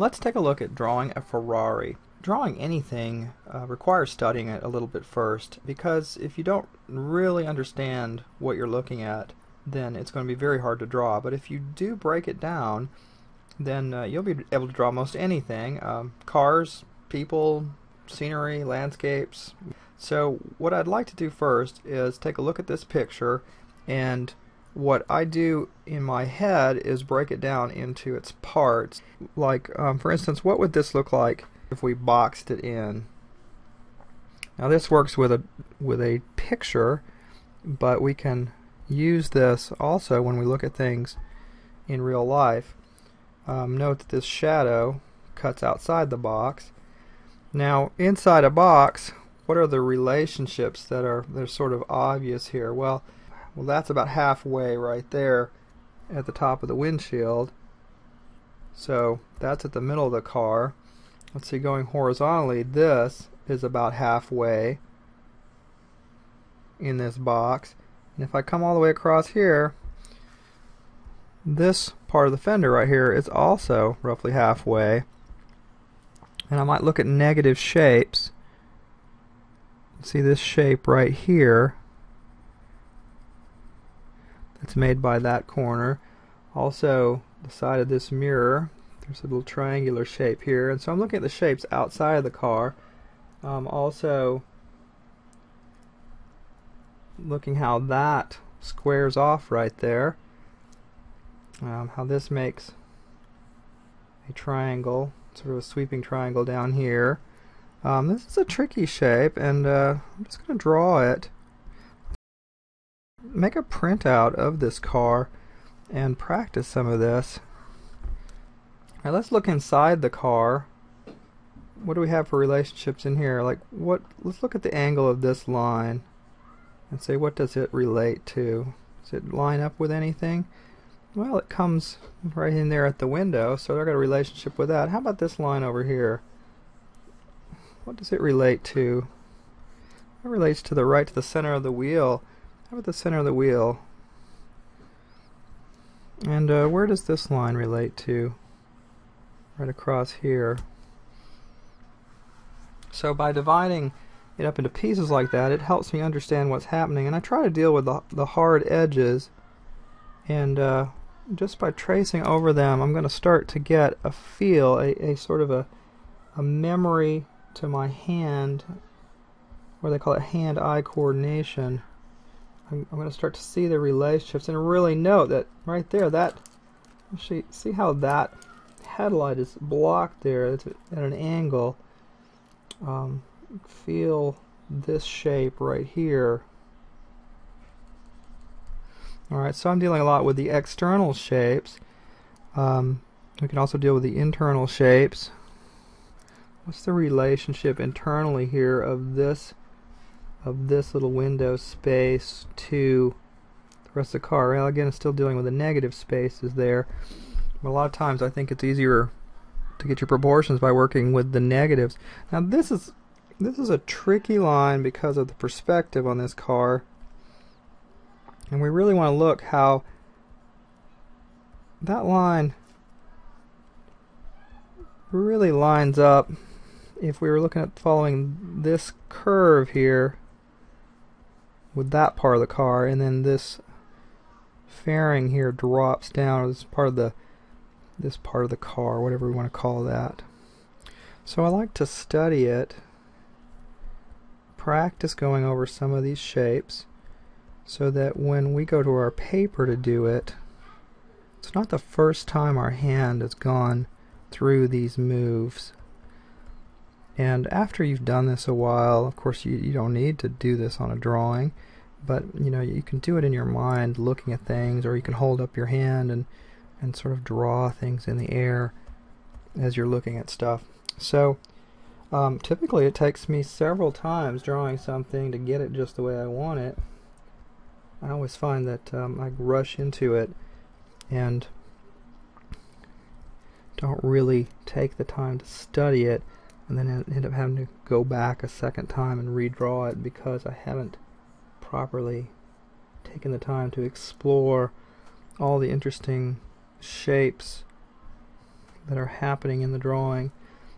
Let's take a look at drawing a Ferrari. Drawing anything requires studying it a little bit first, because if you don't really understand what you're looking at, then it's going to be very hard to draw. But if you do break it down, then you'll be able to draw most anything. Cars, people, scenery, landscapes. So what I'd like to do first is take a look at this picture, and what I do in my head is break it down into its parts. Like, for instance, what would this look like if we boxed it in? Now this works with a picture, but we can use this also when we look at things in real life. Note that this shadow cuts outside the box. Now inside a box, what are the relationships that are sort of obvious here? Well, that's about halfway right there at the top of the windshield. So that's at the middle of the car. Let's see, going horizontally, this is about halfway in this box. And if I come all the way across here, this part of the fender right here is also roughly halfway. And I might look at negative shapes. See this shape right here that's made by that corner. Also the side of this mirror, there's a little triangular shape here, and so I'm looking at the shapes outside of the car. Also looking how that squares off right there, how this makes a triangle, sort of a sweeping triangle down here. This is a tricky shape, and I'm just going to draw it. Make a printout of this car and practice some of this. Now let's look inside the car. What do we have for relationships in here? Let's look at the angle of this line and say, what does it relate to? Does it line up with anything? Well, it comes right in there at the window, so I've got a relationship with that. How about this line over here? What does it relate to? It relates to the center of the wheel. How about the center of the wheel? And where does this line relate to? Right across here. So by dividing it up into pieces like that, it helps me understand what's happening. And I try to deal with the hard edges. And just by tracing over them, I'm going to start to get a feel, a sort of a memory to my hand, or they call it hand-eye coordination. I'm going to start to see the relationships and really note that right there, that actually, see how that headlight is blocked there. It's at an angle. Feel this shape right here. Alright, so I'm dealing a lot with the external shapes. We can also deal with the internal shapes. What's the relationship internally here of this little window space to the rest of the car? Well, again, it's still dealing with the negative spaces there. But a lot of times I think it's easier to get your proportions by working with the negatives. Now this is a tricky line because of the perspective on this car. And we really want to look how that line really lines up. If we were looking at following this curve here with that part of the car, and then this fairing here drops down, or this part of the car, whatever we want to call that. So I like to study it, practice going over some of these shapes, so that when we go to our paper to do it, it's not the first time our hand has gone through these moves. And after you've done this a while, of course you don't need to do this on a drawing, but you can do it in your mind looking at things, or you can hold up your hand and sort of draw things in the air as you're looking at stuff. So typically it takes me several times drawing something to get it just the way I want it. I always find that I rush into it and don't really take the time to study it, and then end up having to go back a second time and redraw it because I haven't properly taken the time to explore all the interesting shapes that are happening in the drawing.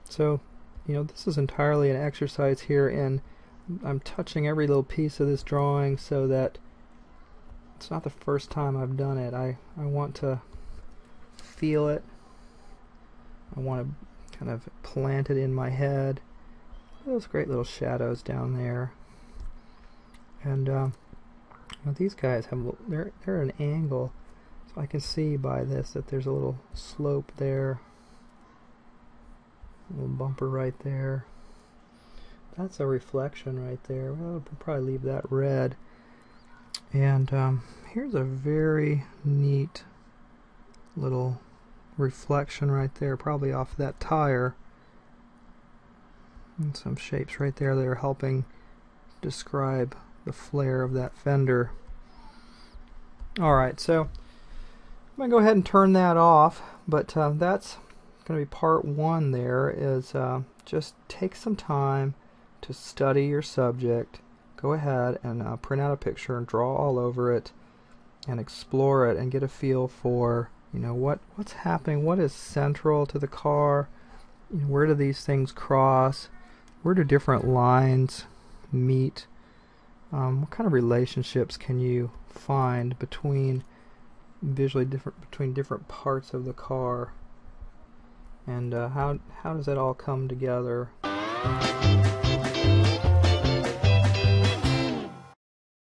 So, you know, this is entirely an exercise here in I'm touching every little piece of this drawing so that it's not the first time I've done it. I want to feel it. I want to kind of plant it in my head. Those great little shadows down there. And well, these guys have they're at an angle, so I can see by this that there's a little slope there, a little bumper right there. That's a reflection right there. Well, I'll probably leave that red. And here's a very neat little reflection right there, probably off that tire. And some shapes right there that are helping describe the flare of that fender. Alright, so I'm going to go ahead and turn that off, but that's going to be part one. There is just take some time to study your subject. Go ahead and print out a picture and draw all over it and explore it and get a feel for, you know, what's happening, what is central to the car, you know, where do these things cross, where do different lines meet, what kind of relationships can you find between different parts of the car, and how does that all come together?